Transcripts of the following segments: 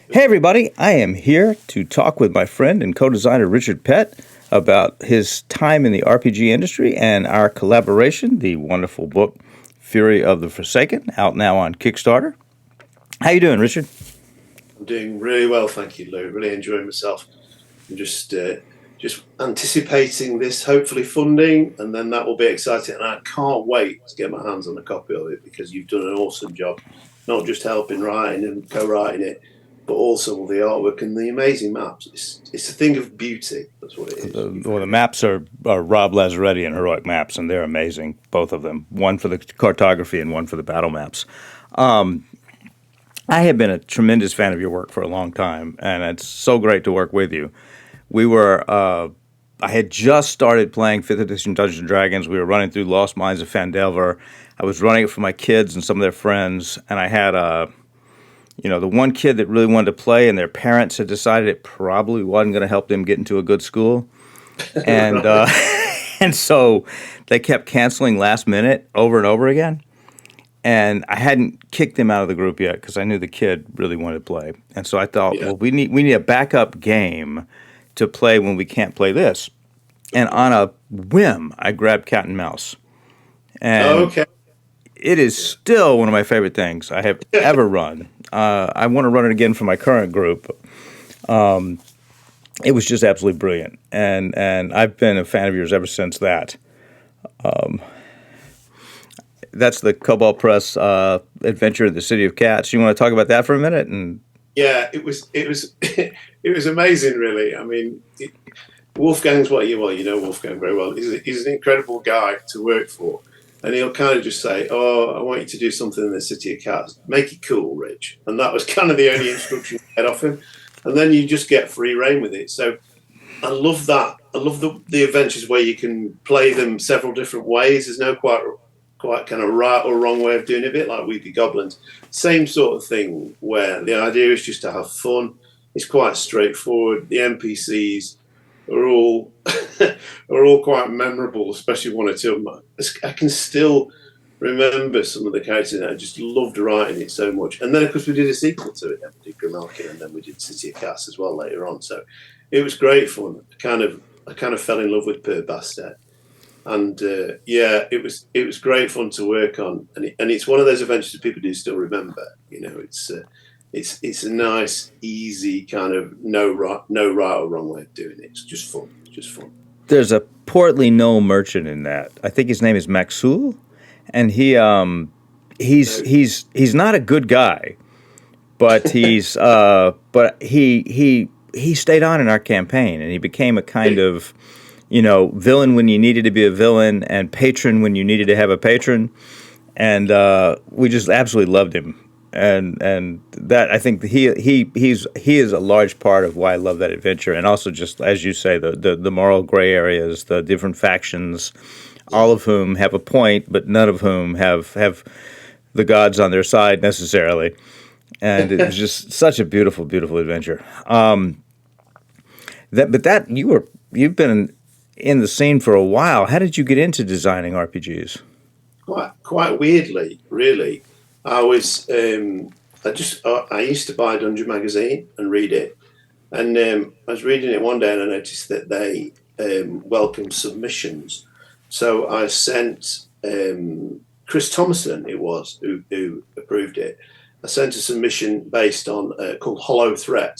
Hey, everybody, I am here to talk with my friend and co designer Richard Pett about his time in the RPG industry and our collaboration, the wonderful book Fury of the Forsaken, out now on Kickstarter. How you doing, Richard? I'm doing really well, thank you, Lou. Really enjoying myself. I'm just anticipating this, hopefully funding, and then that will be exciting. And I can't wait to get my hands on a copy of it because you've done an awesome job, not just helping writing and co-writing it, but also all the artwork and the amazing maps. It's a thing of beauty. That's what it is. The maps are Rob Lazaretti and Heroic Maps, and they're amazing, both of them. One for the cartography and one for the battle maps. I have been a tremendous fan of your work for a long time, and it's so great to work with you. We were, I had just started playing 5th edition Dungeons and Dragons. We were running through Lost Mines of Fandelver. I was running it for my kids and some of their friends, and I had the one kid that really wanted to play, and their parents had decided it probably wasn't going to help them get into a good school, and and so they kept canceling last minute over and over again. And I hadn't kicked him out of the group yet because I knew the kid really wanted to play. And so I thought, Yeah. well, we need a backup game to play when we can't play this. And on a whim, I grabbed Cat and Mouse, and Okay. it is still one of my favorite things I have ever run. I want to run it again for my current group. It was just absolutely brilliant, and I've been a fan of yours ever since that. That's the Kobold Press adventure in the City of Cats. You want to talk about that for a minute? And Yeah, it was it was amazing, really. I mean, Wolfgang's you know Wolfgang very well. He's an incredible guy to work for, and he'll kind of just say, "Oh, I want you to do something in the City of Cats. Make it cool, Rich." And that was kind of the only instruction you get off him, and then you just get free reign with it. So I love that. I love the adventures where you can play them several different ways. There's no quite kind of right or wrong way of doing it, a bit like We Be Goblins. Same sort of thing where the idea is just to have fun. It's quite straightforward. The NPCs are all are all quite memorable, especially one or two of them. I can still remember some of the characters. I just loved writing it so much. And then of course we did a sequel to it. Then we did Grimalkin, and then we did City of Cats as well later on. So it was great fun. I kind of fell in love with Per Bastet. And yeah, it was great fun to work on, and it's one of those adventures that people do still remember. You know, it's a nice, easy kind of no right or wrong way of doing it. It's just fun, just fun. there's a portly gnome merchant in that. I think his name is Maxul, and he's So he's not a good guy, but he stayed on in our campaign, and he became a kind of villain when you needed to be a villain, and patron when you needed to have a patron, and we just absolutely loved him, and that I think he is a large part of why I love that adventure, and also just as you say the moral gray areas, the different factions, all of whom have a point, but none of whom have the gods on their side necessarily, and it was just such a beautiful, beautiful adventure. But you've been in the scene for a while. How did you get into designing RPGs? quite weirdly, really, I was I used to buy Dungeon magazine and read it, and I was reading it one day and I noticed that they welcome submissions. So I sent Chris Thomason, it was who approved it. I sent a submission based on called Hollow Threat,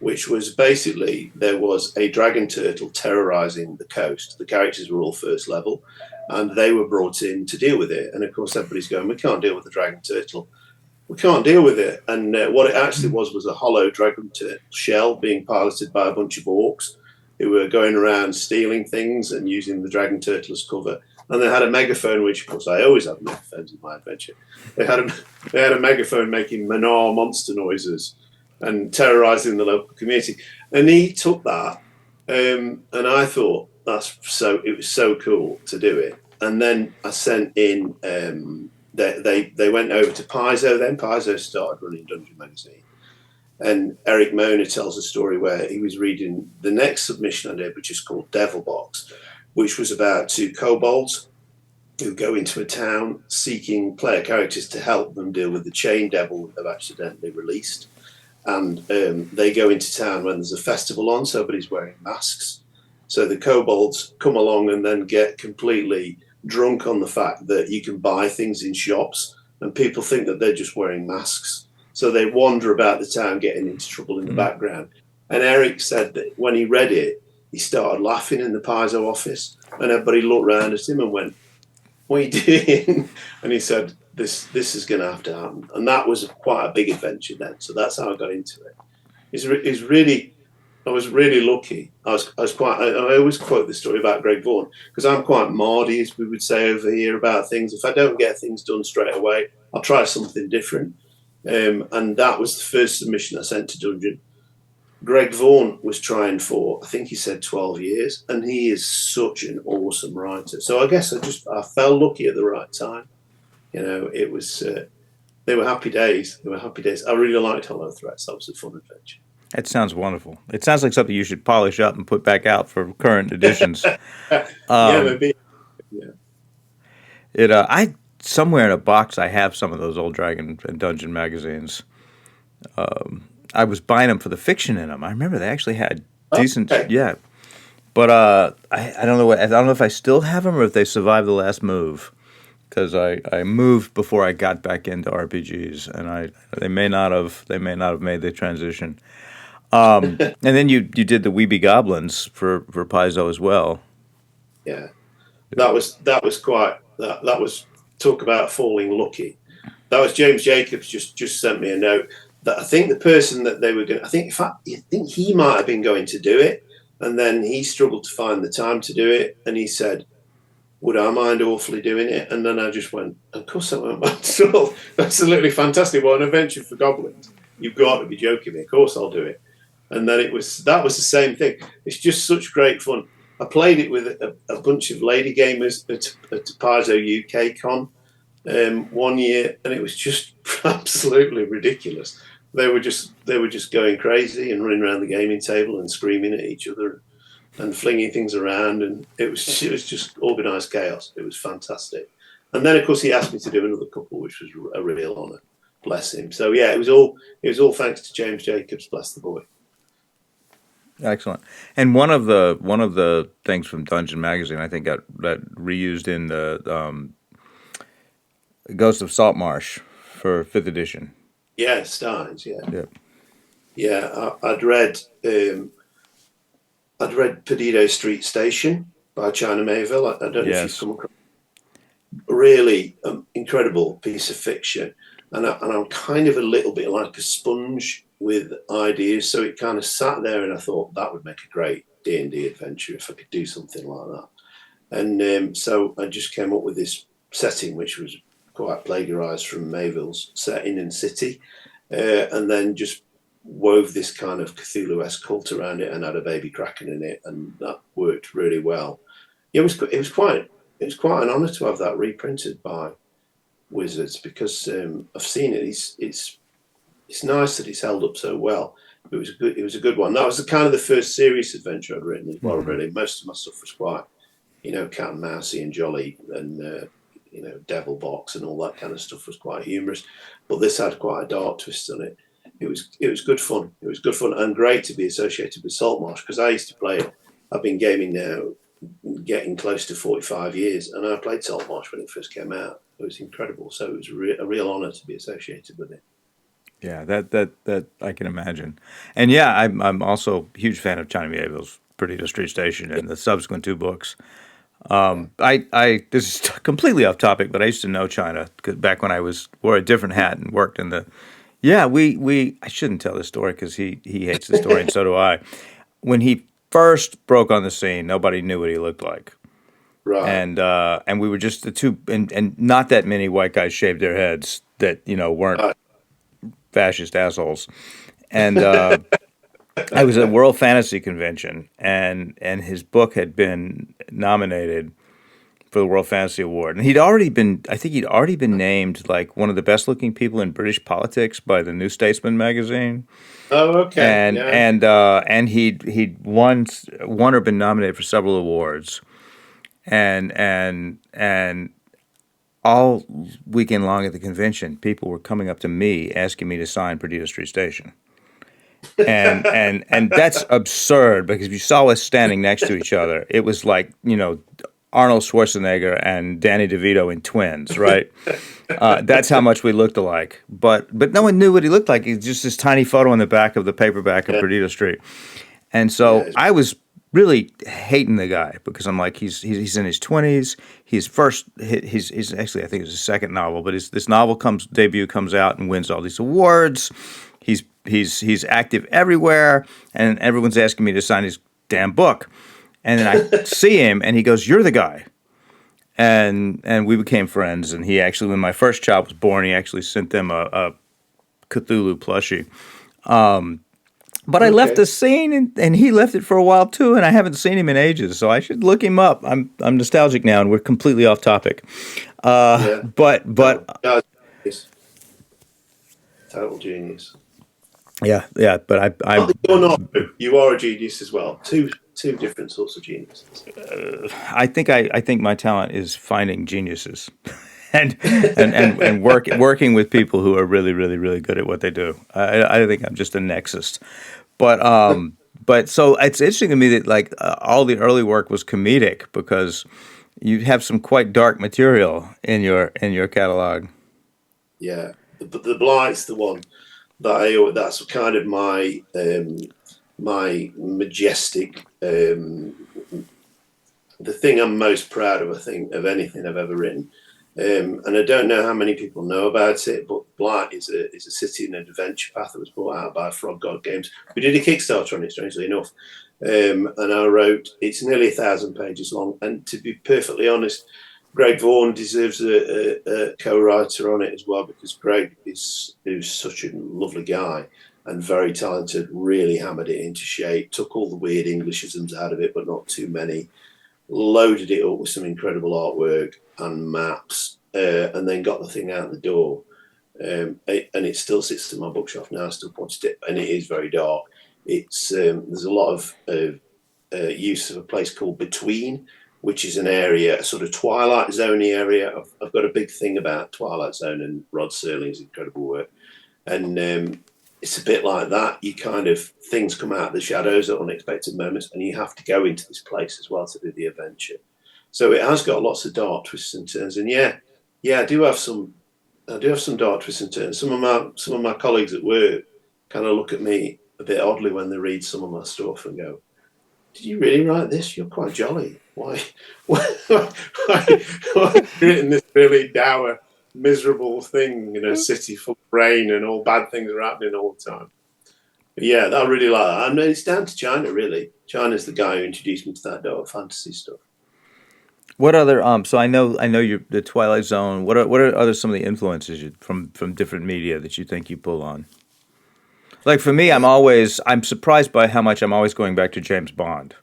which was basically there was a dragon turtle terrorizing the coast. The characters were all first level, and they were brought in to deal with it. And of course, everybody's going, "We can't deal with the dragon turtle. We can't deal with it." And what it actually was a hollow dragon turtle shell being piloted by a bunch of orcs who were going around stealing things and using the dragon turtle as cover. And they had a megaphone, which of course I always have megaphones in my adventure. They had a megaphone making manar monster noises and terrorizing the local community. And he took that, and I thought it was so cool to do it. And then I sent in. They went over to Paizo. Then Paizo started running Dungeon Magazine, and Eric Mona tells a story where he was reading the next submission I did, which is called Devil Box, which was about two kobolds who go into a town seeking player characters to help them deal with the chain devil they've accidentally released. and they go into town when there's a festival on, so everybody's wearing masks. So the kobolds come along and then get completely drunk on the fact that you can buy things in shops, and people think that they're just wearing masks. So they wander about the town getting into trouble in the background. And Eric said that when he read it, he started laughing in the Paizo office, and everybody looked round at him and went, "What are you doing?" And he said, this is going to have to happen. And that was quite a big adventure then. So that's how I got into it. I was really lucky. I always quote the story about Greg Vaughan, because I'm quite mardy, as we would say over here, about things. If I don't get things done straight away, I'll try something different. And that was the first submission I sent to Dungeon. Greg Vaughan was trying for, I think he said 12 years, and he is such an awesome writer. So I guess I fell lucky at the right time. It was, they were happy days. They were happy days. I really liked Hollow Threats. That was a fun adventure. That sounds wonderful. It sounds like something you should polish up and put back out for current editions. Yeah, maybe. Yeah. I somewhere in a box I have some of those old Dragon and Dungeon magazines. I was buying them for the fiction in them. I remember they actually had decent, yeah. But I don't know I don't know if I still have them or if they survived the last move, because I moved before I got back into RPGs, and they may not have made the transition. And then you did the We Be Goblins for Paizo as well. Yeah, that was talk about falling lucky. That was James Jacobs just sent me a note that I think the person that they were going, I think in fact I think he might have been going to do it, and then he struggled to find the time to do it, and he said, "Would I mind awfully doing it?" And then I just went, "Of course I won't mind at all. Absolutely fantastic. What an adventure for goblins. You've got to be joking me. Of course I'll do it." And then that was the same thing. It's just such great fun. I played it with a bunch of lady gamers at Paizo UK Con 1 year, and it was just absolutely ridiculous. They were just going crazy and running around the gaming table and screaming at each other and flinging things around, and it was just organised chaos. It was fantastic. And then of course he asked me to do another couple, which was a real honour. Bless him. So yeah, it was all thanks to James Jacobs. Bless the boy. Excellent. And one of the things from Dungeon Magazine, I think, got reused in the Ghost of Saltmarsh for 5th edition. Yeah, Steins. Yeah. Yep. Yeah. I'd read Perdido Street Station by China Mayville. I don't know if you've come across. Really incredible piece of fiction, and I'm kind of a little bit like a sponge with ideas, so it kind of sat there, and I thought that would make a great D&D adventure if I could do something like that. And so I just came up with this setting, which was quite plagiarized from Mayville's setting in City, and then just wove this kind of Cthulhu-esque cult around it and had a baby kraken in it, and that worked really well. It was quite an honour to have that reprinted by Wizards, because I've seen it. It's nice that it's held up so well. It was a good one. That was the first serious adventure I'd written as well. Really, most of my stuff was quite, cat and mousey and jolly, and devil box and all that kind of stuff was quite humorous. But this had quite a dark twist on it. It was good fun. It was good fun and great to be associated with Saltmarsh, because I used to play it. I've been gaming now, getting close to 45 years, and I played Saltmarsh when it first came out. It was incredible. So it was a real honour to be associated with it. Yeah, that I can imagine. And yeah, I'm also a huge fan of China Mieville's Perdido Street Station and the subsequent 2 books. This is completely off topic, but I used to know China back when I wore a different hat and worked in the. Yeah, I shouldn't tell this story because he hates the story and so do I. When he first broke on the scene, nobody knew what he looked like. Right. And we were just the two, and not that many white guys shaved their heads that weren't fascist assholes. And I was at World Fantasy Convention, and his book had been nominated for the World Fantasy Award, and I think he'd already been named like one of the best looking people in British politics by the New Statesman magazine. Oh, okay. And he'd won or been nominated for several awards, and all weekend long at the convention, people were coming up to me asking me to sign Perdido Street Station. and that's absurd because if you saw us standing next to each other, it was like Arnold Schwarzenegger and Danny DeVito in Twins, right? That's how much we looked alike. But no one knew what he looked like. He's just this tiny photo on the back of the paperback of Yeah, Perdido Street. And yeah, so I was really hating the guy because I'm like, he's in his 20s. He's actually, I think it's his second novel, but this novel debut comes out and wins all these awards. He's active everywhere, and everyone's asking me to sign his damn book. And then I see him, and he goes, "You're the guy." And we became friends. And he actually, when my first child was born, he actually sent them a Cthulhu plushie. But I left okay. the scene, and he left it for a while too, and I haven't seen him in ages, so I should look him up. I'm nostalgic now, and we're completely off topic. Yeah. But No, no, genius. Total genius. yeah. But Not I that you're not. You are a genius as well. Two different sorts of geniuses. I think my talent is finding geniuses, and working with people who are really really good at what they do. I think I'm just a nexus, but so it's interesting to me that like all the early work was comedic because you have some quite dark material in your catalog. Yeah. The Blight's the one that that's kind of my majestic the thing I'm most proud of, I think, of anything I've ever written. And I don't know how many people know about it, but Blight is a city and adventure path that was brought out by Frog God Games. We did a Kickstarter on it, strangely enough. And I wrote, it's nearly 1,000 pages long. And to be perfectly honest, Greg Vaughan deserves a co-writer on it as well, because Greg is such a lovely guy and very talented, really hammered it into shape, took all the weird Englishisms out of it, but not too many, loaded it up with some incredible artwork and maps, and then got the thing out the door. And it still sits in my bookshelf now. I still pointed it, and it is very dark. It's there's a lot of use of a place called Between, which is an area, a sort of Twilight Zone area. I've got a big thing about Twilight Zone and Rod Serling's incredible work, and it's a bit like that. You kind of things come out of the shadows at unexpected moments, and you have to go into this place as well to do the adventure. So it has got lots of dark twists and turns, and yeah, I do have some dark twists and turns. Some of my colleagues at work kind of look at me a bit oddly when they read some of my stuff and go, "Did you really write this? You're quite jolly. Why are you written this really dour, miserable thing in a city full of rain and all bad things are happening all the time?" But yeah, I really like that. I mean, it's down to China, really. China's the guy who introduced me to that dark fantasy stuff. What other so I know you the Twilight Zone. What are other some of the influences from different media that you think you pull on? Like for me, I'm surprised by how much I'm always going back to James Bond.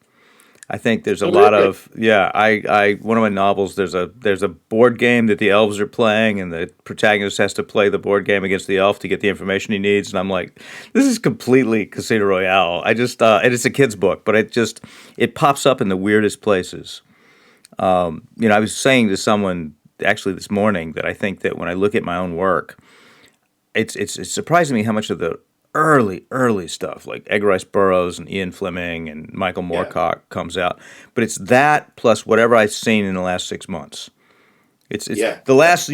I think there's a Oh, lot really? of I one of my novels there's a board game that the elves are playing and the protagonist has to play the board game against the elf to get the information he needs and I'm like this is completely Casino Royale. I just and it's a kid's book, but it pops up in the weirdest places. I was saying to someone actually this morning that I think that when I look at my own work, it's surprising me how much of the early stuff like Edgar Rice Burroughs and Ian Fleming and Michael Yeah, Moorcock comes out, but it's that plus whatever I've seen in the last 6 months. It's yeah, the last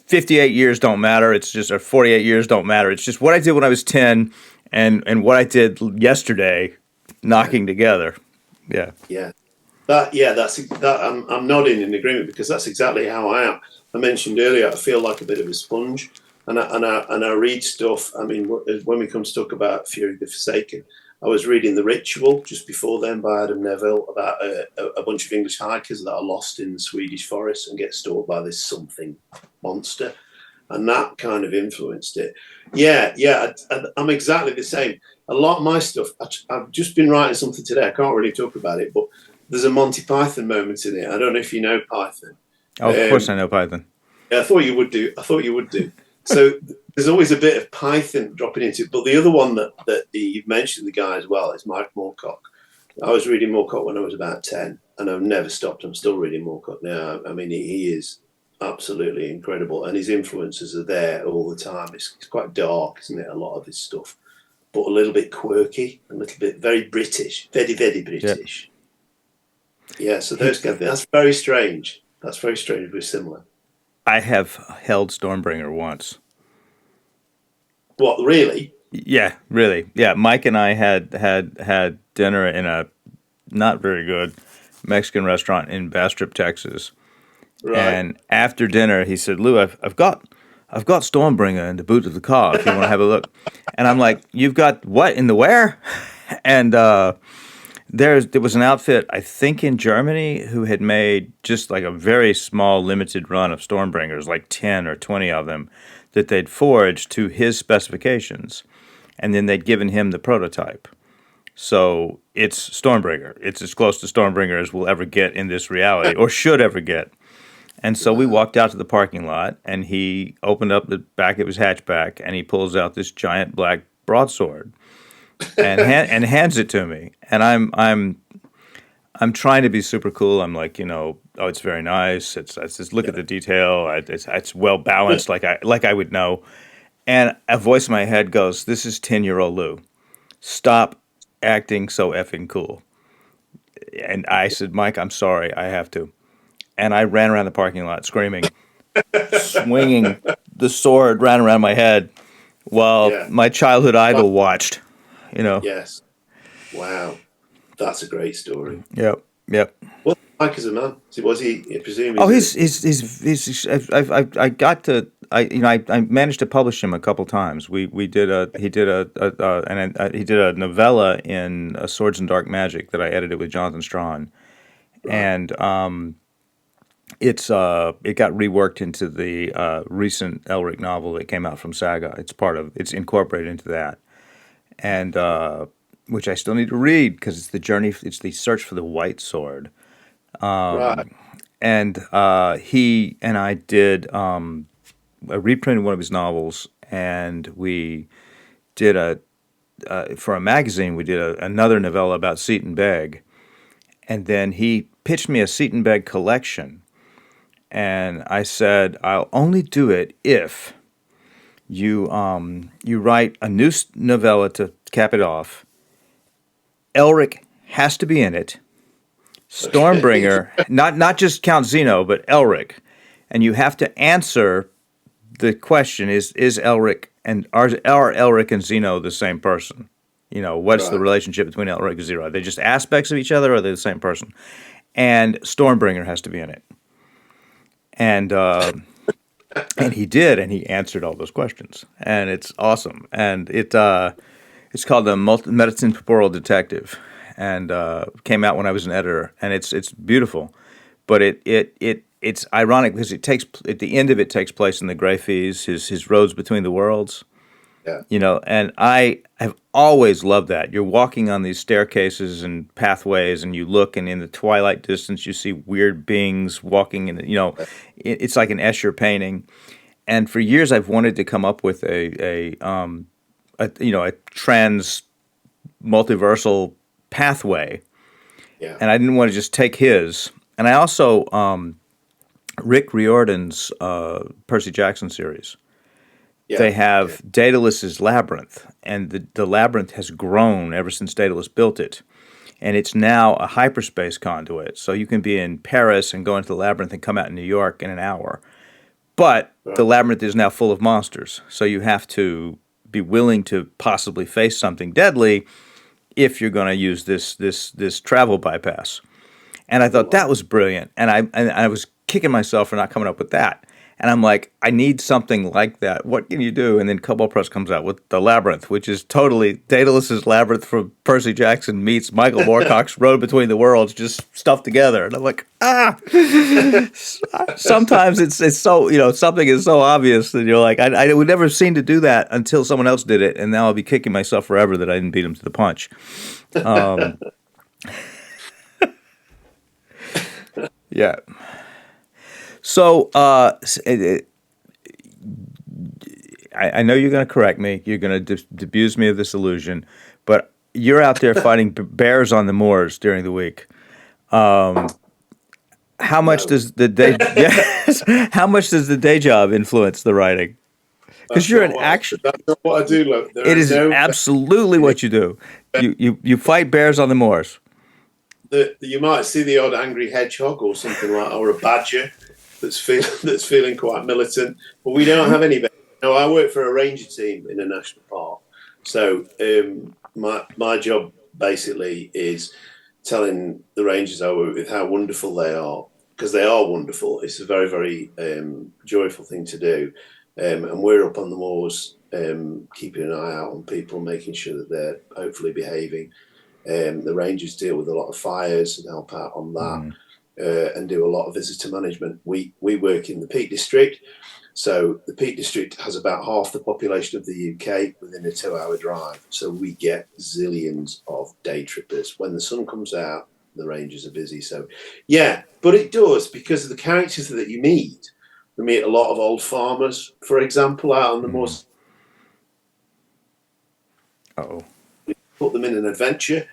58 years don't matter. It's just or 48 years don't matter. It's just what I did when I was 10 and what I did yesterday yeah, knocking together. Yeah. yeah. That's that. I'm nodding in agreement because that's exactly how I am. I mentioned earlier, I feel like a bit of a sponge, and I read stuff. I mean, when we come to talk about Fury the Forsaken, I was reading The Ritual just before then by Adam Neville about a bunch of English hikers that are lost in the Swedish forest and get stalked by this something monster, and that kind of influenced it. I'm exactly the same. A lot of my stuff, I've just been writing something today. I can't really talk about it, but there's a Monty Python moment in it. I don't know if you know Python. Oh, of course I Um, know Python. I thought you would do. I thought you would do. So there's always a bit of Python dropping into it. But the other one that you've mentioned, the guy as well, is Mike Moorcock. I was reading Moorcock when I was about 10, and I've never stopped. I'm still reading Moorcock now. I mean, he is absolutely incredible, and his influences are there all the time. It's quite dark, isn't it? A lot of his stuff. but a little bit quirky, a little bit very British, very, very Yeah. British. Yeah, so those guys, that's very strange. That's very strange, but similar. I have held Stormbringer once. What, really? Yeah, really. Yeah, Mike and I had dinner in a not very good Mexican restaurant in Bastrop, Texas. Right. And after dinner, he said, "Lou, I've got Stormbringer in the boot of the car. If you want to have a look." And I'm like, "You've got what in the where?" And there was an outfit, I think in Germany, who had made just like a very small, limited run of Stormbringers, like 10 or 20 of them, that they'd forged to his specifications, and then they'd given him the prototype. So it's Stormbringer. It's as close to Stormbringer as we'll ever get in this reality, or should ever get. And so we walked out to the parking lot, and he opened up the back of his hatchback, and he pulls out this giant black broadsword, and and hands it to me. And I'm trying to be super cool. I'm like, oh, it's very nice. It's just look at the detail. It's well balanced, like I would know. And a voice in my head goes, "This is 10-year-old Lou. Stop acting so effing cool." And I said, "Mike, I'm sorry. I have to." And I ran around the parking lot screaming, swinging the sword ran around my head while Yeah. my childhood idol watched. Yes. Wow. That's a great story. Yep. Well, Mike is a man. So was he? I presume. Oh, he's I got to I managed to publish him a couple times. He did a novella in Swords and Dark Magic that I edited with Jonathan Strahan, and it got reworked into the recent Elric novel that came out from Saga. It's incorporated into that, and which I still need to read because it's the search for the white sword. Right. And he and I did a reprint of one of his novels, and we did for a magazine, we did another novella about Seton Beg, and then he pitched me a Seton Beg collection, and I said, "I'll only do it if you write a new novella to cap it off. Elric has to be in it. Stormbringer, not just Count Zeno, but Elric, and you have to answer the question: Is Elric and are Elric and Zeno the same person? What's the relationship between Elric and Zeno? Are they just aspects of each other, or are they the same person? And Stormbringer has to be in it." And he did, and he answered all those questions, and it's awesome. And it's called the Medicine Temporal Detective, and came out when I was an editor, and it's beautiful, but it's ironic because at the end of it takes place in the Greyfees, his roads between the worlds. Yeah. And I have always loved that. You're walking on these staircases and pathways, and you look, and in the twilight distance, you see weird beings walking, and it's like an Escher painting. And for years, I've wanted to come up with a trans multiversal pathway, and I didn't want to just take his. And I also Rick Riordan's Percy Jackson series. Yeah. They have Daedalus's Labyrinth, and the labyrinth has grown ever since Daedalus built it. And it's now a hyperspace conduit, so you can be in Paris and go into the labyrinth and come out in New York in an hour. But the labyrinth is now full of monsters, so you have to be willing to possibly face something deadly if you're going to use this travel bypass. And I thought that was brilliant, and I was kicking myself for not coming up with that. And I'm like, I need something like that. What can you do? And then Kobold Press comes out with The Labyrinth, which is totally Daedalus's Labyrinth from Percy Jackson meets Michael Moorcock's Road Between the Worlds, just stuffed together. And I'm like, Sometimes it's so, something is so obvious that you're like, I would never have seen to do that until someone else did it. And now I'll be kicking myself forever that I didn't beat him to the punch. Yeah. So I know you're going to correct me. You're going to abuse me of this illusion, but you're out there fighting bears on the moors during the week. How much does the day? Yes, how much does the day job influence the writing? Because you're an action. That's not what I do, look. There It are is no absolutely what you do. You fight bears on the moors. you might see the odd angry hedgehog or something like, or a badger that's feeling quite militant, but we don't have any. No, I work for a ranger team in a national park, so my job basically is telling the rangers I work with how wonderful they are, because they are wonderful. It's a very, very joyful thing to do, and we're up on the moors, keeping an eye out on people, making sure that they're hopefully behaving. The rangers deal with a lot of fires and help out on that, and do a lot of visitor management. We work in the Peak District, so the Peak District has about half the population of the UK within a 2-hour drive. So we get zillions of day trippers. When the sun comes out, the rangers are busy. So yeah, but it does, because of the characters that you meet. We meet a lot of old farmers, for example, out on the moors. Uh-oh. Put them in an adventure.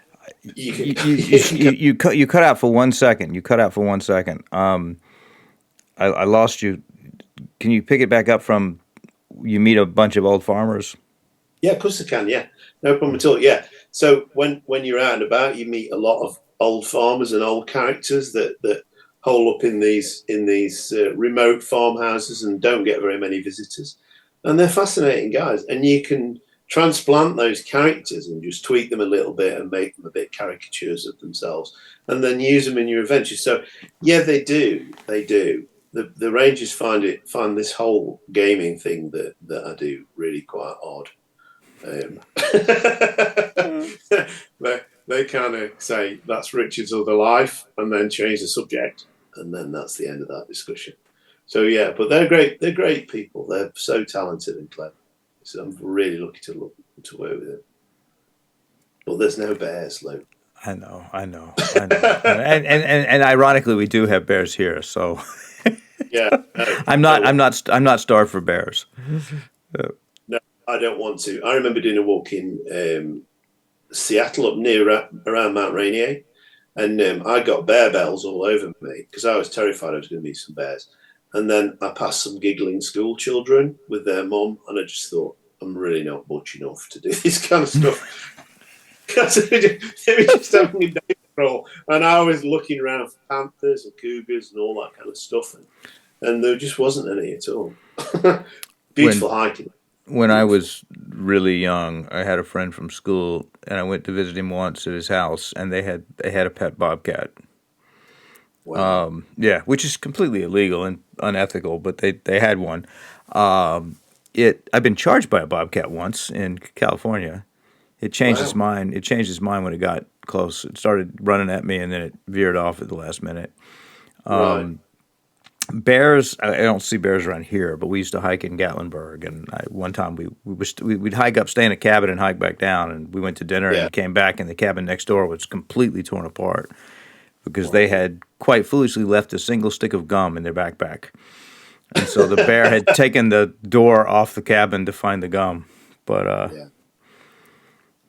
You cut out for 1 second. You cut out for 1 second. I lost you. Can you pick it back up from you meet a bunch of old farmers? Yeah, of course I can. Yeah, no problem at all. Yeah. So when you're out and about, you meet a lot of old farmers and old characters that hole up in these remote farmhouses and don't get very many visitors, and they're fascinating guys. And you can transplant those characters and just tweak them a little bit and make them a bit caricatures of themselves, and then use them in your adventures. So yeah, they do. The Rangers find this whole gaming thing that I do really quite odd. They kind of say that's Richard's other life, and then change the subject, and then that's the end of that discussion. So yeah, but they're great. They're great people. They're so talented and clever. So I'm really lucky to work with them. But there's no bears, Luke. I know. And ironically, we do have bears here. So Yeah, I'm not starved for bears. No, I don't want to. I remember doing a walk in Seattle, up near around Mount Rainier, and I got bear bells all over me because I was terrified I was going to meet some bears. And then I passed some giggling school children with their mum, and I just thought, I'm really not much enough to do this kind of stuff. They were just having a day patrol, and I was looking around for panthers and cougars and all that kind of stuff, and there just wasn't any at all. Beautiful hiking. When I was really young, I had a friend from school, and I went to visit him once at his house, and they had a pet bobcat. Wow. Yeah, which is completely illegal and unethical, but they had one. I've been charged by a bobcat once in California. It changed his mind. It changed his mind when it got close. It started running at me, and then it veered off at the last minute. Right. Bears, I don't see bears around here, but we used to hike in Gatlinburg, and one time we'd hike up, stay in a cabin, and hike back down, and we went to dinner and came back, and the cabin next door was completely torn apart because they had quite foolishly left a single stick of gum in their backpack, and so the bear had taken the door off the cabin to find the gum. But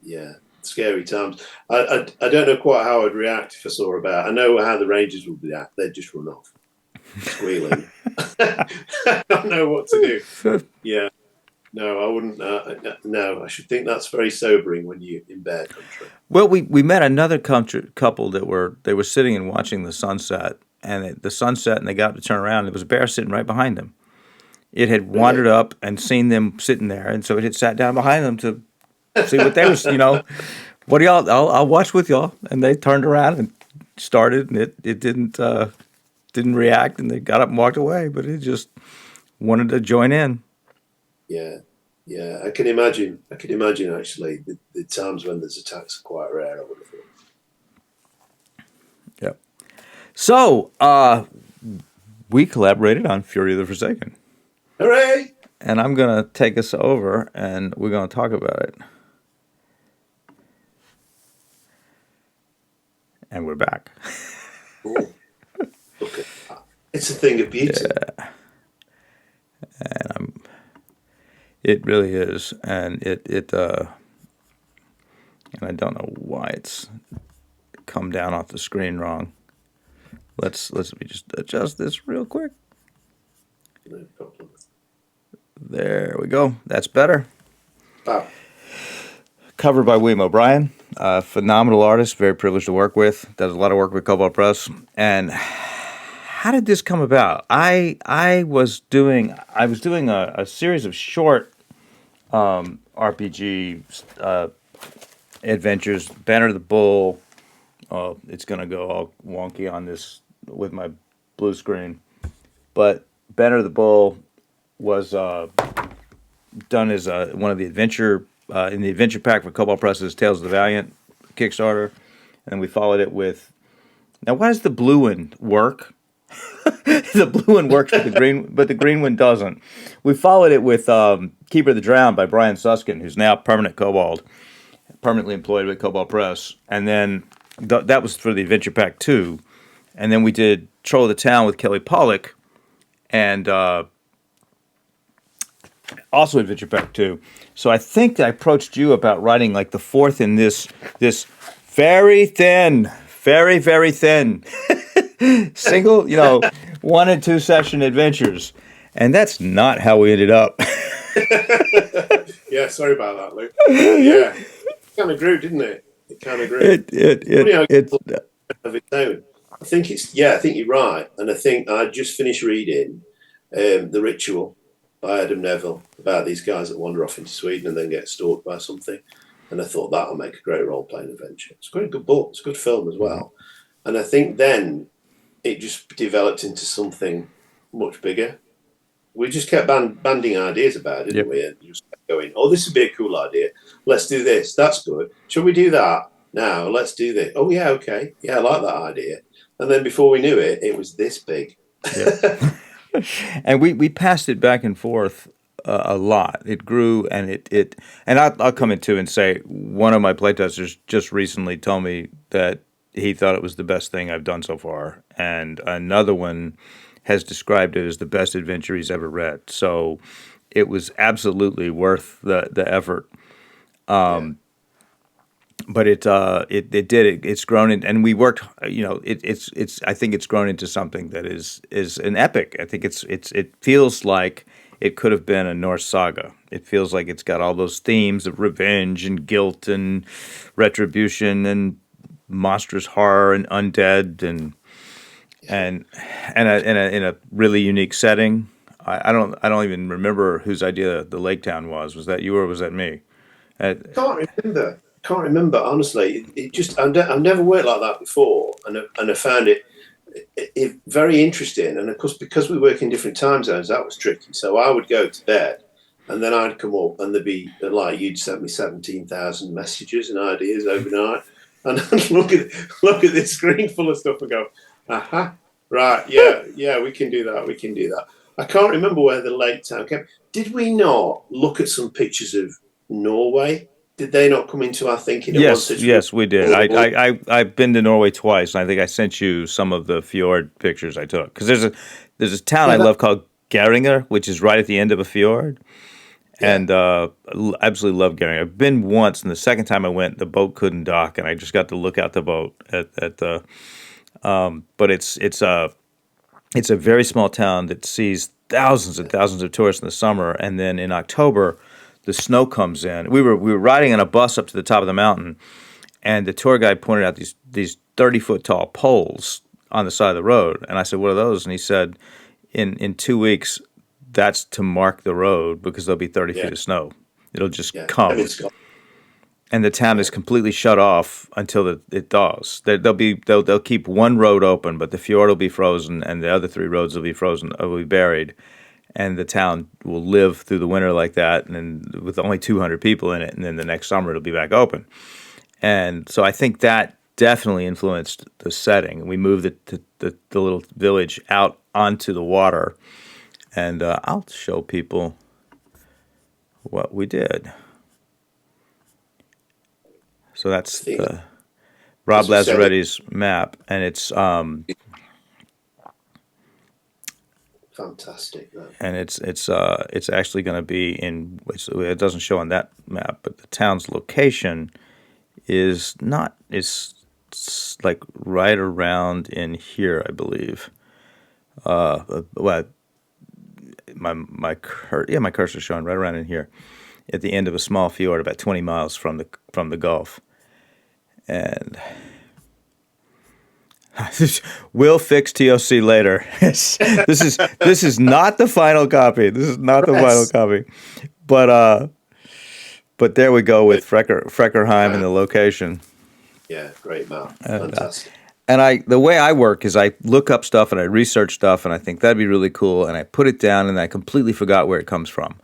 yeah, scary times. I don't know quite how I'd react if I saw a bear. I know how the Rangers would react. They'd just run off, squealing. I don't know what to do. Yeah, no, I wouldn't. No, I should think that's very sobering when you're in bear country. Well, we met another couple that were sitting and watching the sunset, and the sunset, and they got up to turn around, and there was a bear sitting right behind them. It had wandered up and seen them sitting there, and so it had sat down behind them to see what they was, what do y'all? I'll watch with y'all, and they turned around and started, and it didn't react, and they got up and walked away, but it just wanted to join in. Yeah, I can imagine. Actually, the times when there's attacks are quite rare, I would have thought. Yep. So we collaborated on Fury of the Forsaken. Hooray! And I'm gonna take us over, and we're gonna talk about it. And we're back. Ooh. Look at that. It's a thing of beauty. Yeah. And it really is, and and I don't know why it's come down off the screen wrong. Let me just adjust this real quick. No problem. There we go. That's better. Fab. Covered by William O'Brien, phenomenal artist, very privileged to work with. Does a lot of work with Kobold Press. And how did this come about? I was doing a series of short RPG adventures. Banner of the Bull. Oh, it's gonna go all wonky on this with my blue screen, but Banner of the Bull was done as one of the adventure in the adventure pack for Kobold Press's Tales of the Valiant Kickstarter, and we followed it with. Now, why does the blue one work? The blue one works, but the green one doesn't. We followed it with Keeper of the Drowned by Brian Suskin, who's now permanently employed with Kobold Press, and then that was for the adventure pack 2, and then we did Troll of the Town with Kelly Pollock, and also Adventure Pack 2. So I think I approached you about writing like the fourth in this very thin, very, very thin single, 1 and 2 session adventures. And that's not how we ended up. Yeah, sorry about that, Luke. Yeah, it kind of grew, didn't it? It kind of grew. It's of its own. I think you're right. And I think I just finished reading The Ritual by Adam Neville about these guys that wander off into Sweden and then get stalked by something. And I thought that'll make a great role-playing adventure. It's quite a good book. It's a good film as well. And I think then it just developed into something much bigger. We just kept banding ideas about it, didn't we? And just kept going, oh, this would be a cool idea. Let's do this. That's good. Shall we do that? Now, let's do this. Oh, yeah, okay. Yeah, I like that idea. And then before we knew it, it was this big. Yeah. And we passed it back and forth a lot. It grew, and and I'll come in too and say one of my playtesters just recently told me that he thought it was the best thing I've done so far, and another one has described it as the best adventure he's ever read. So it was absolutely worth the effort. But it's grown and we worked, I think it's grown into something that is an epic. I think it feels like it could have been a Norse saga. It feels like it's got all those themes of revenge and guilt and retribution and monstrous horror and undead and in a really unique setting. I don't even remember whose idea the lake town was. Was that you or was that me? Can't remember honestly. It just I've never worked like that before, and I found it very interesting. And of course, because we work in different time zones, that was tricky. So I would go to bed, and then I'd come up, and there'd be like you'd sent me 17,000 messages and ideas overnight, and I'd look at this screen full of stuff and go, aha, right, yeah, we can do that. We can do that. I can't remember where the lake town came. Did we not look at some pictures of Norway? Did they not come into our thinking? Yes, we did. I've been to Norway twice, and I think I sent you some of the fjord pictures I took. Because there's a town I love called Geringer, which is right at the end of a fjord, and absolutely love Geringer. I've been once, and the second time I went, the boat couldn't dock, and I just got to look out the boat at the. But it's a very small town that sees thousands and thousands of tourists in the summer, and then in October, the snow comes in. We were riding on a bus up to the top of the mountain, and the tour guide pointed out these 30-foot tall poles on the side of the road, and I said, "What are those?" And he said, "In 2 weeks, that's to mark the road because there'll be 30 feet of snow. It'll just come." And the town is completely shut off until it thaws. They'll keep one road open, but the fjord will be frozen, and the other 3 roads will be frozen, will be buried, and the town will live through the winter like that, and then with only 200 people in it, and then the next summer it'll be back open. And so I think that definitely influenced the setting. We moved the little village out onto the water, and I'll show people what we did. So that's Rob Lazzaretti's map, and it's fantastic. Man. And it's actually going to be in. It doesn't show on that map, but the town's location is like right around in here, I believe. Well, my cursor's showing right around in here, at the end of a small fjord, about 20 miles from the Gulf, and we'll fix TOC later. This is not the final copy. This is not the final copy, but there we go with Freckerheim and the location. Yeah, great map, fantastic. And the way I work is I look up stuff and I research stuff and I think that'd be really cool and I put it down and I completely forgot where it comes from.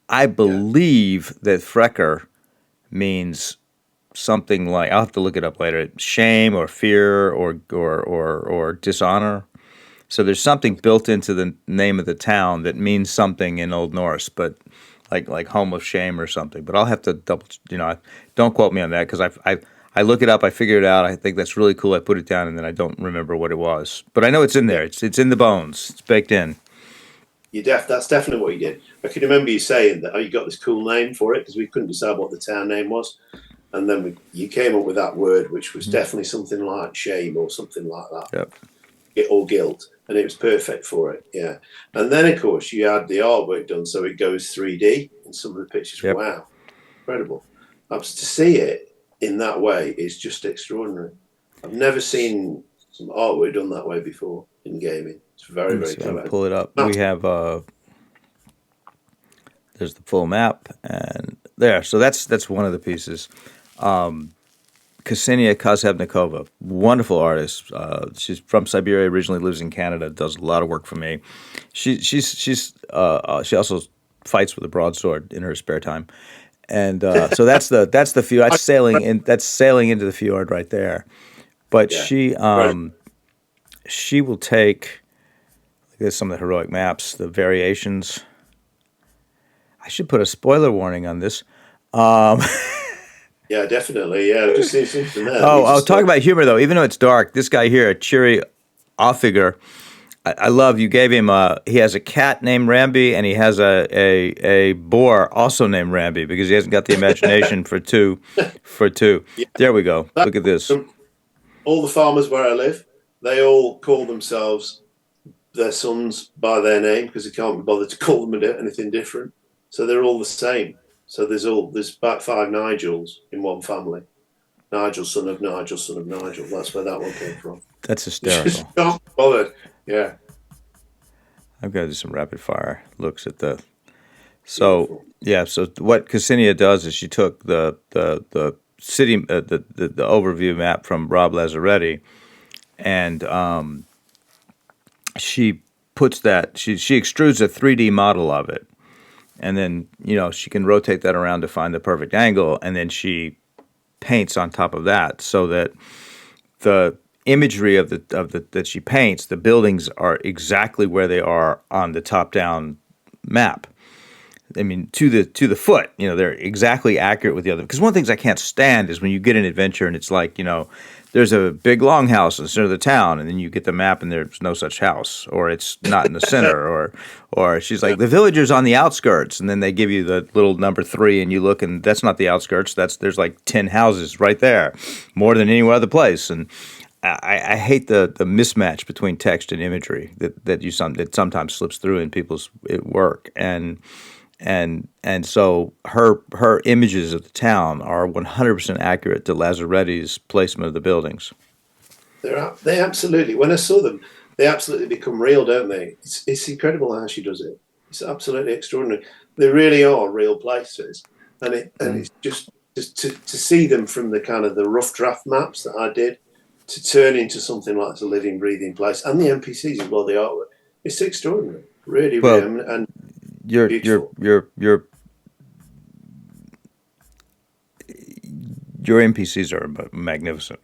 I believe that Frecker means something like, I'll have to look it up later, shame or fear or dishonor. So there's something built into the name of the town that means something in Old Norse, but like home of shame or something. But I'll have to double, don't quote me on that because I look it up, I figure it out, I think that's really cool, I put it down, and then I don't remember what it was. But I know it's in there, it's in the bones, it's baked in. That's definitely what you did. I can remember you saying that, you got this cool name for it, because we couldn't decide what the town name was. And then you came up with that word, which was definitely something like shame or something like that. Yep. Or guilt. And it was perfect for it, yeah. And then, of course, you had the artwork done, so it goes 3D in some of the pictures. Yep. Wow, incredible. To see it in that way is just extraordinary. I've never seen some artwork done that way before in gaming. It's very, very clever. Pull it up. We have there's the full map, and there. So that's one of the pieces. Ksenia Kozhevnikova, wonderful artist. She's from Siberia, originally lives in Canada, does a lot of work for me. She also fights with a broadsword in her spare time. And so that's the fjord. That's sailing into the fjord right there. But she will take. There's some of the heroic maps, the variations. I should put a spoiler warning on this. Yeah, definitely. Yeah, I've just seen something there. I'll talk about humor though. Even though it's dark, this guy here, Chiri Offiger, I love. You gave him he has a cat named Ramby, and he has a boar also named Ramby because he hasn't got the imagination for two. Yeah. There we go. Look at this. All the farmers where I live, they all call themselves their sons by their name because they can't be bothered to call them anything different. So they're all the same. So there's about 5 Nigels in one family. Nigel, son of Nigel, son of Nigel. That's where that one came from. That's hysterical. Just not bothered. Yeah. I've got to do some rapid fire looks at the. So beautiful. Yeah. So what Ksenia does is she took the city the overview map from Rob Lazzaretti, and she puts that she extrudes a 3D model of it, and then she can rotate that around to find the perfect angle, and then she paints on top of that so that the imagery of the that she paints, the buildings are exactly where they are on the top-down map. I mean, to the foot. They're exactly accurate with the other. Because one of the things I can't stand is when you get an adventure and it's like, there's a big longhouse in the center of the town, and then you get the map and there's no such house, or it's not in the center, or she's like, the villager's on the outskirts, and then they give you the little number 3, and you look, and that's not the outskirts. There's like 10 houses right there, more than any other place, and I hate the mismatch between text and imagery that sometimes slips through in people's work, and so her images of the town are 100% accurate to Lazzaretti's placement of the buildings. They absolutely. When I saw them, they absolutely become real, don't they? It's incredible how she does it. It's absolutely extraordinary. They really are real places, and it's just to see them from the kind of the rough draft maps that I did to turn into something like a living, breathing place, and the NPCs as well. The artwork, it's extraordinary, really, and your NPCs are magnificent,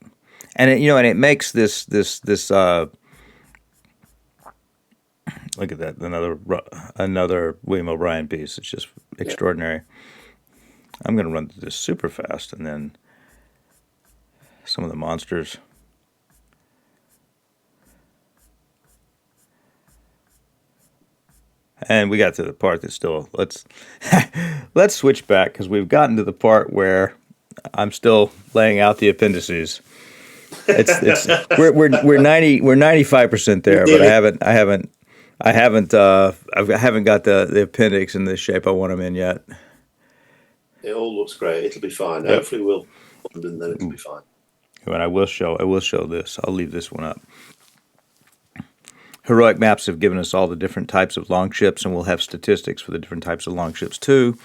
and it makes this look at that, another William O'Brien piece. It's just extraordinary. I'm going to run through this super fast, and then some of the monsters. And we got to the part that's still let's switch back because we've gotten to the part where I'm still laying out the appendices. We're 95% there, but I haven't I haven't I haven't got the appendix in the shape I want them in yet. It all looks great. It'll be fine. Yep. Hopefully, we'll and then it'll be fine. And I will show this. I'll leave this one up. Heroic Maps have given us all the different types of longships, and we'll have statistics for the different types of longships too.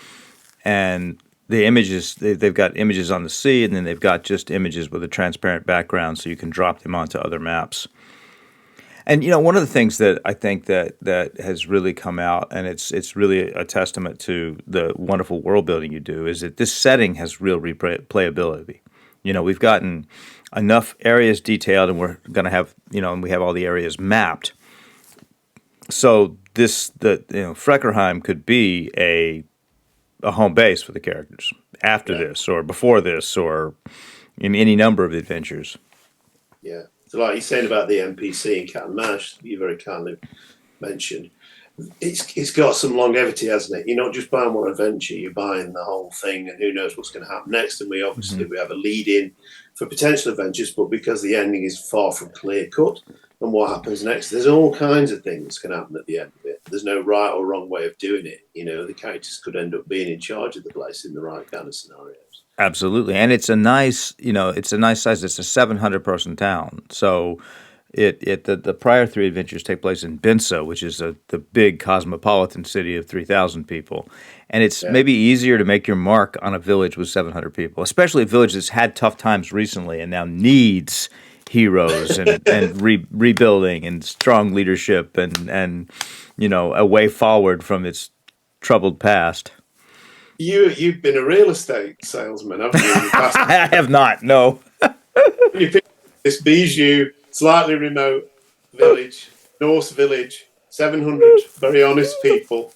And the images, they've got images on the sea, and then they've got just images with a transparent background, so you can drop them onto other maps. And one of the things that I think that has really come out, and it's really a testament to the wonderful world building you do, is that this setting has real replayability. We've gotten enough areas detailed, and we're going to have and we have all the areas mapped. So Freckerheim could be a home base for the characters after this, or before this, or in any number of adventures. Yeah. So like you're saying about the NPC in Cat and Mouse, you very kindly mentioned, it's got some longevity, hasn't it? You're not just buying one adventure, you're buying the whole thing, and who knows what's going to happen next. And we obviously we have a lead in for potential adventures, but because the ending is far from clear cut and what happens next, there's all kinds of things can happen at the end of it. There's no right or wrong way of doing it. The characters could end up being in charge of the place in the right kind of scenarios. Absolutely, and it's a nice, it's a nice size. It's a 700-person town. So, the prior 3 adventures take place in Binsa, which is the big cosmopolitan city of 3,000 people, and it's maybe easier to make your mark on a village with 700 people, especially a village that's had tough times recently and now needs heroes and rebuilding and strong leadership and a way forward from its troubled past. You've been a real estate salesman, haven't you? In the past? I have not. No. You pick this Bijou, slightly remote village, Norse village, 700 very honest people.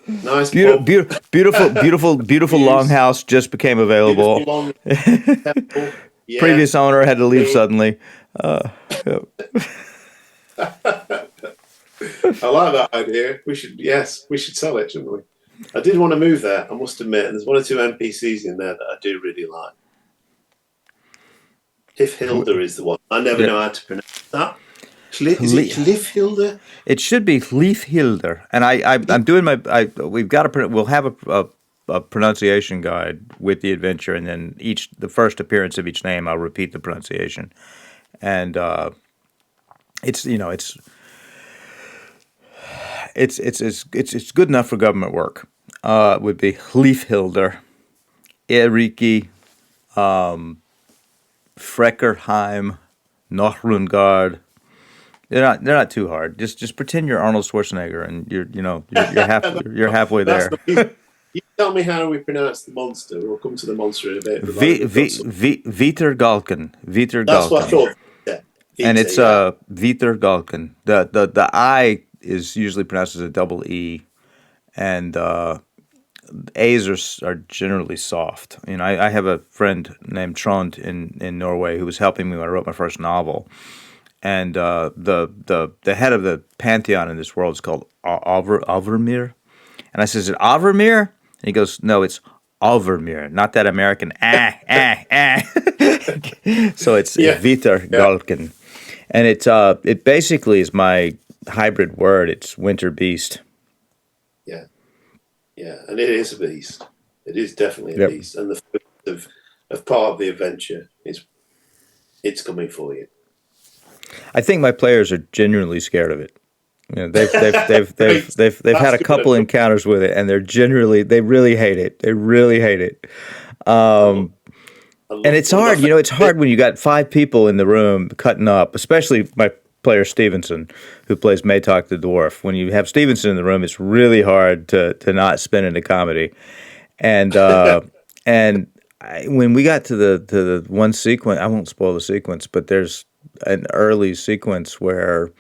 Nice, beautiful longhouse just became available. Long temple. Yeah. Previous owner had to leave suddenly. I like that idea. We should sell it, shouldn't we? I did want to move there, I must admit. And there's 1 or 2 NPCs in there that I do really like. Cliffhilder is the one. I never know how to pronounce that. Is it Cliffhilder? It should be Cliffhilder. And I'm doing we'll have a pronunciation guide with the adventure, and then the first appearance of each name, I'll repeat the pronunciation. And it's good enough for government work. It would be Hliefhilder, Eriki, Freckerheim, Nohrungard. They're not too hard. Just pretend you're Arnold Schwarzenegger, and you're halfway there. You tell me how we pronounce the monster. We'll come to the monster in a bit. Vitergalken. That's what I thought. Yeah. And it's Vitergalken. The I is usually pronounced as a double E, and A's are generally soft. I have a friend named Trond in Norway who was helping me when I wrote my first novel, and the head of the pantheon in this world is called Avermir, and I said, "Is it Avermir?" And he goes, "No, it's Alvermir, not that American So it's Vitergalken, and it basically is my hybrid word. It's winter beast. Yeah, and it is a beast. It is definitely a beast, and the first of part of the adventure it's coming for you. I think my players are genuinely scared of it. They've had a couple encounters with it, and they really hate it. They really hate it. And it's hard. It's hard when you got 5 people in the room cutting up, especially my player Stevenson, who plays Maytok the dwarf. When you have Stevenson in the room, it's really hard to not spin into comedy. And when we got to the one sequence, I won't spoil the sequence, but there's an early sequence where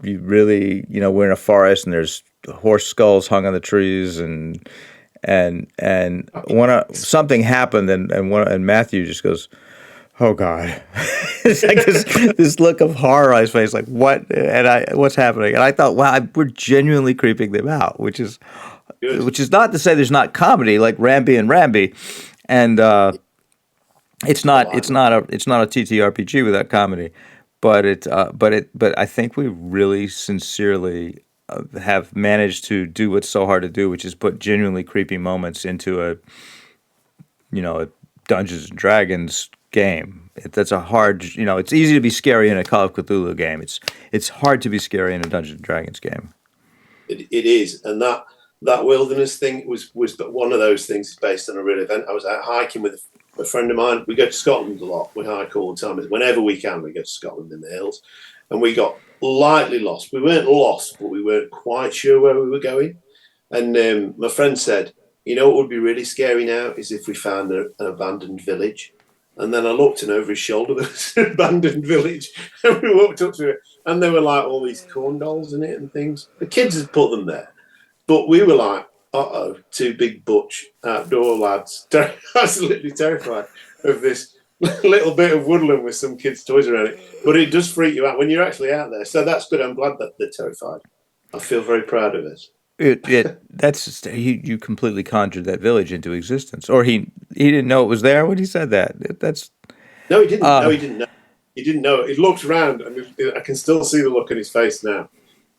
you really, we're in a forest and there's horse skulls hung on the trees, and something happened, and Matthew just goes, "Oh God!" It's like this look of horror on his face, like what? And what's happening? And I thought, wow, we're genuinely creeping them out, which is not to say there's not comedy like Ramby and Ramby, and it's not a TTRPG without comedy, but I think we really sincerely have managed to do what's so hard to do, which is put genuinely creepy moments into a Dungeons and Dragons game. That's a hard, it's easy to be scary in a Call of Cthulhu game. It's hard to be scary in a Dungeons and Dragons game. It is, and that wilderness thing was but one of those things is based on a real event. I was out hiking with a friend of mine. We go to Scotland a lot. We hike all the time. Whenever we can, we go to Scotland in the hills, and we got lightly lost. We weren't lost, but we weren't quite sure where we were going. And my friend said, "You know what would be really scary now is if we found an abandoned village." And then I looked, and over his shoulder there was an abandoned village, and we walked up to it, and there were like all these corn dolls in it and things. The kids had put them there, but we were like, "Uh-oh, two big butch outdoor lads." Absolutely terrified of this little bit of woodland with some kids' toys around it. But it does freak you out when you're actually out there. So that's good. I'm glad that they're terrified. I feel very proud of it. That's just, you completely conjured that village into existence, or he didn't know it was there when he said that. That's No, he didn't. No, he didn't know. He didn't know. He looked around, and I can still see the look on his face now.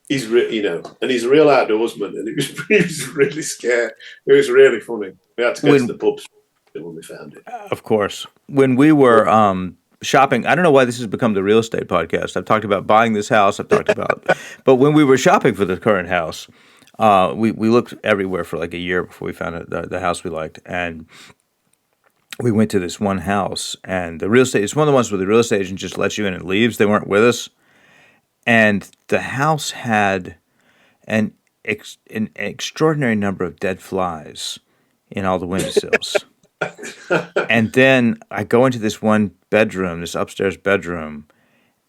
He's and he's a real outdoorsman, and he was really scared. It was really funny. We had to go to the pubs when we found it. Of course. When we were shopping, I don't know why this has become the real estate podcast. I've talked about buying this house. I've talked about, but when we were shopping for the current house, we looked everywhere for like a year before we found the house we liked, and we went to this one house, and the real estate, it's one of the ones where the real estate agent just lets you in and leaves. They weren't with us. And the house had an extraordinary number of dead flies in all the windowsills. And then I go into this one bedroom, this upstairs bedroom,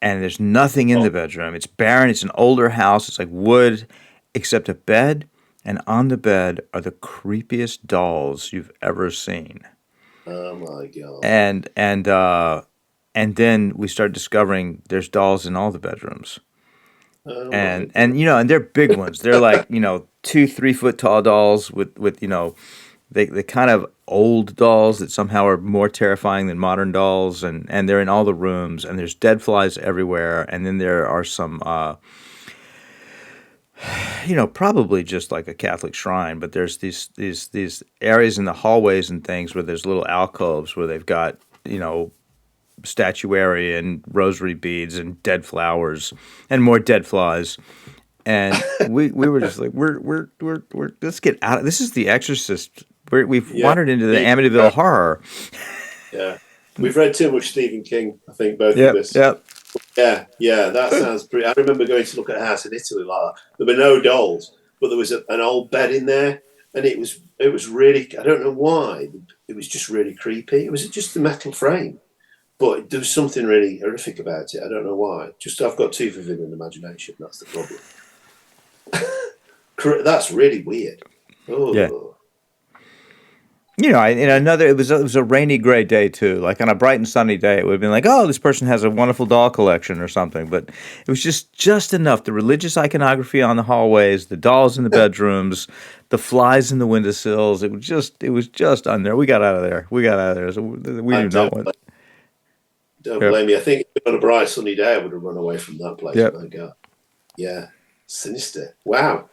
and there's nothing in the bedroom. It's barren. It's an older house. It's like wood, except a bed. And on the bed are the creepiest dolls you've ever seen. Oh my God. And then we start discovering there's dolls in all the bedrooms. Oh and they're big ones. They're like 2-3 foot tall dolls with they kind of old dolls that somehow are more terrifying than modern dolls, and they're in all the rooms, and there's dead flies everywhere, and then there are some probably just like a Catholic shrine, but there's these areas in the hallways and things where there's little alcoves where they've got statuary and rosary beads and dead flowers and more dead flies, and we were just like we're let's get out of this. Is The Exorcist. We've wandered into the Amityville horror. Yeah, we've read too much Stephen King, I think, both of us. Yep. Yeah, that sounds pretty. I remember going to look at a house in Italy like that. There were no dolls, but there was an old bed in there, and it was really, I don't know why, it was just really creepy. It was just the metal frame. But there was something really horrific about it. I don't know why. Just I've got too vivid an imagination. That's the problem. That's really weird. Oh. Yeah. It was a rainy, gray day too. Like on a bright and sunny day, it would have been like, oh, this person has a wonderful doll collection or something. But it was just enough. The religious iconography on the hallways, the dolls in the bedrooms, the flies in the windowsills. It was just on there. We got out of there. So we do not want. Don't blame me. I think on a bright sunny day, I would have run away from that place. Yep. My God. Yeah. Sinister. Wow.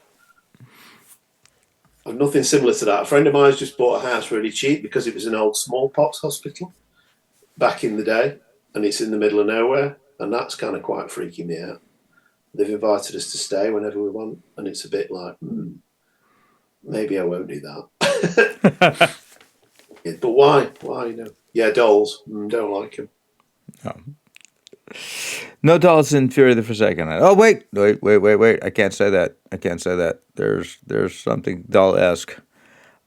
I've nothing similar to that. A friend of mine's just bought a house really cheap because it was an old smallpox hospital back in the day, and it's in the middle of nowhere, and that's kind of quite freaking me out. They've invited us to stay whenever we want, and it's a bit like, maybe I won't do that. But why? Why? Yeah, dolls. Don't like them. No dolls in Fury of the Forsaken. Oh wait! I can't say that. There's something doll-esque.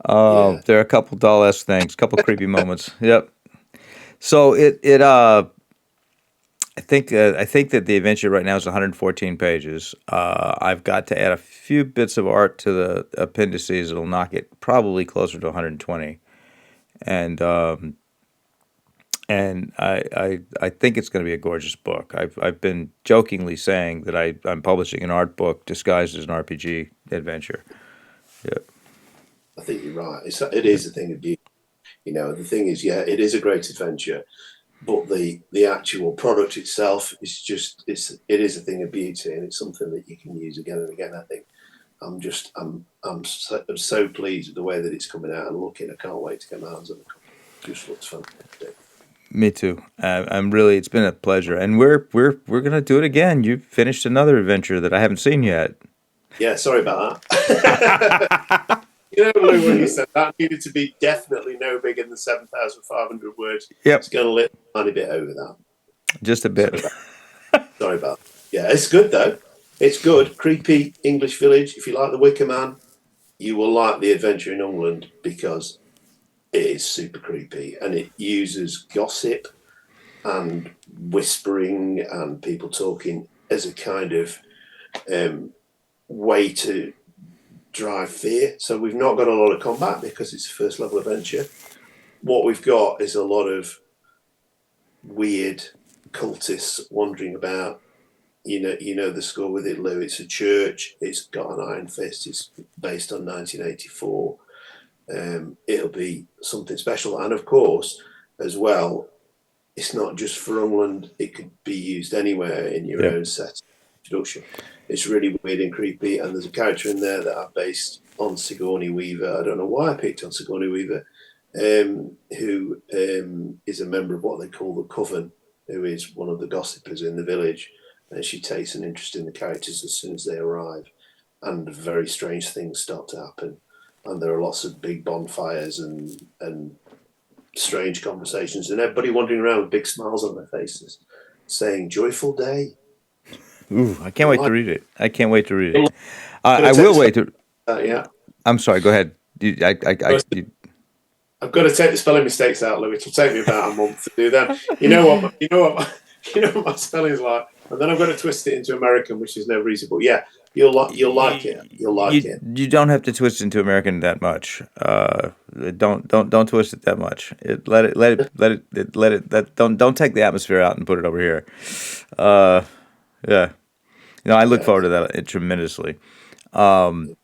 There are a couple doll-esque things, a couple creepy moments. Yep. So I think that the adventure right now is 114 pages. I've got to add a few bits of art to the appendices. It'll knock it probably closer to 120, and I think it's going to be a gorgeous book. I've been jokingly saying that I'm publishing an art book disguised as an RPG adventure. Yeah. I think you're right. It is a thing of beauty. The thing is, it is a great adventure. but the actual product itself is just it is a thing of beauty, and it's something that you can use again and again. I think I'm so pleased with the way that it's coming out and looking. I can't wait to get my hands on the copy. It just looks fantastic. Me too. I'm really. It's been a pleasure, and we're gonna do it again. You finished another adventure that I haven't seen yet. Yeah, sorry about that. You know, Lou, when you said that needed to be definitely no bigger than 7,500 words, it's Yep, going to live a tiny bit over that. just a bit. Sorry about that. Yeah, it's good though. It's good. Creepy English village. If you like The Wicker Man, you will like The Adventure in England because it is super creepy and it uses gossip and whispering and people talking as a kind of way to drive fear. So we've not got a lot of combat because it's a first level adventure. What we've got is a lot of weird cultists wandering about. You know the score with it, Lou. It's a church. It's got an iron fist. It's based on 1984. It'll be something special, and of course, as well, it's not just for England. It could be used anywhere in your Yep. own set production. It's really weird and creepy, and there's a character in there that are based on Sigourney Weaver. I don't know why I picked on Sigourney Weaver, who is a member of what they call the Coven, who is one of the gossipers in the village, and she takes an interest in the characters as soon as they arrive, and very strange things start to happen, and there are lots of big bonfires and strange conversations, and everybody wandering around with big smiles on their faces, saying "joyful day." Ooh, I can't You'll wait to like. read it. I can't wait to read You'll it. like. Gonna I take will this. wait to. Yeah. I'm sorry. Go ahead. I've got to take the spelling mistakes out, Lou. It'll take me about a month to do them. You know what? You know what? You know what my spelling's like, and then I've got to twist it into American, which is never easy. But yeah, you'll like it. You'll like it. You don't have to twist into American that much. Don't twist it that much. Let it that don't take the atmosphere out and put it over here. Uh, yeah. I look Yeah, forward to that tremendously. I'm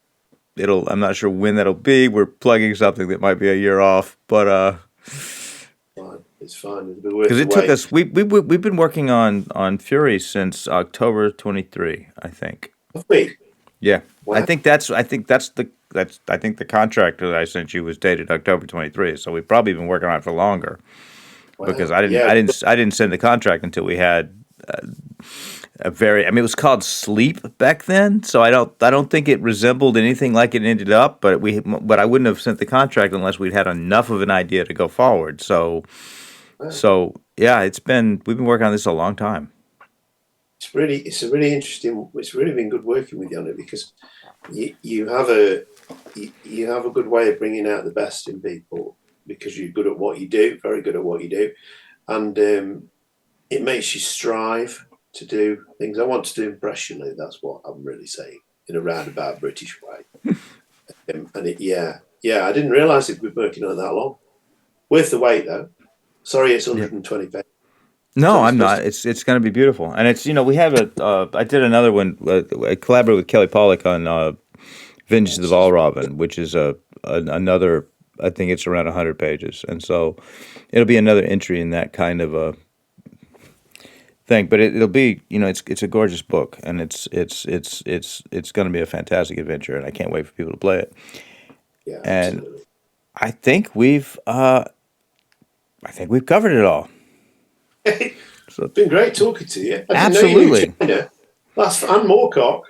not sure when that'll be. We're plugging something that might be a year off, but fine. It's fine. It'll be because worth the it took wait. us, we've been working on Fury since October 23, I think. Wait. Yeah, Wow. I think the contract that I sent you was dated October 23, so we've probably been working on it for longer because Wow. Yeah. I didn't send the contract until we had a very, I mean, it was called Sleep back then, so I don't think it resembled anything like it ended up, but I wouldn't have sent the contract unless we'd had enough of an idea to go forward. Wow. Yeah, we've been working on this a long time. It's a really interesting. It's really been good working with you on it because you have a you have a good way of bringing out the best in people because you're good at what you do, very good at what you do, and it makes you strive to do things. I want to do impressionally. That's what I'm really saying in a roundabout British way. Yeah, I didn't realise it we've been working on it that long. Worth the wait though. Sorry, it's Yeah. 120 pages. It's No, only I'm supposed not. to. It's going to be beautiful, and it's we have I did another one. I collaborated with Kelly Pollack on Vengeance of the Valravn, which is another. I think it's around 100 pages, and so it'll be another entry in that kind of a thing. But it'll be it's a gorgeous book, and it's going to be a fantastic adventure, and I can't wait for people to play it. Yeah, And absolutely. I think we've covered it all. It's So been great talking to you. I didn't know you knew absolutely, China. And Moorcock.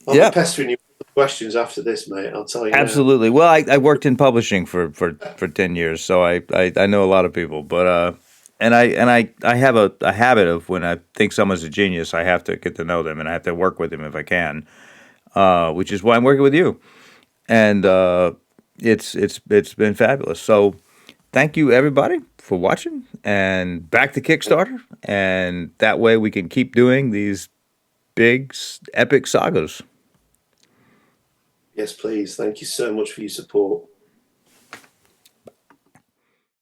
I'll be yep. pestering you with questions after this, mate. I'll tell you now. Absolutely. Well, I worked in publishing for 10 years, so I know a lot of people. But I have a habit of when I think someone's a genius, I have to get to know them and I have to work with them if I can. Which is why I'm working with you, and it's been fabulous. So thank you everybody for watching, and back to Kickstarter, and that way we can keep doing these big epic sagas. Yes, please. Thank you so much for your support.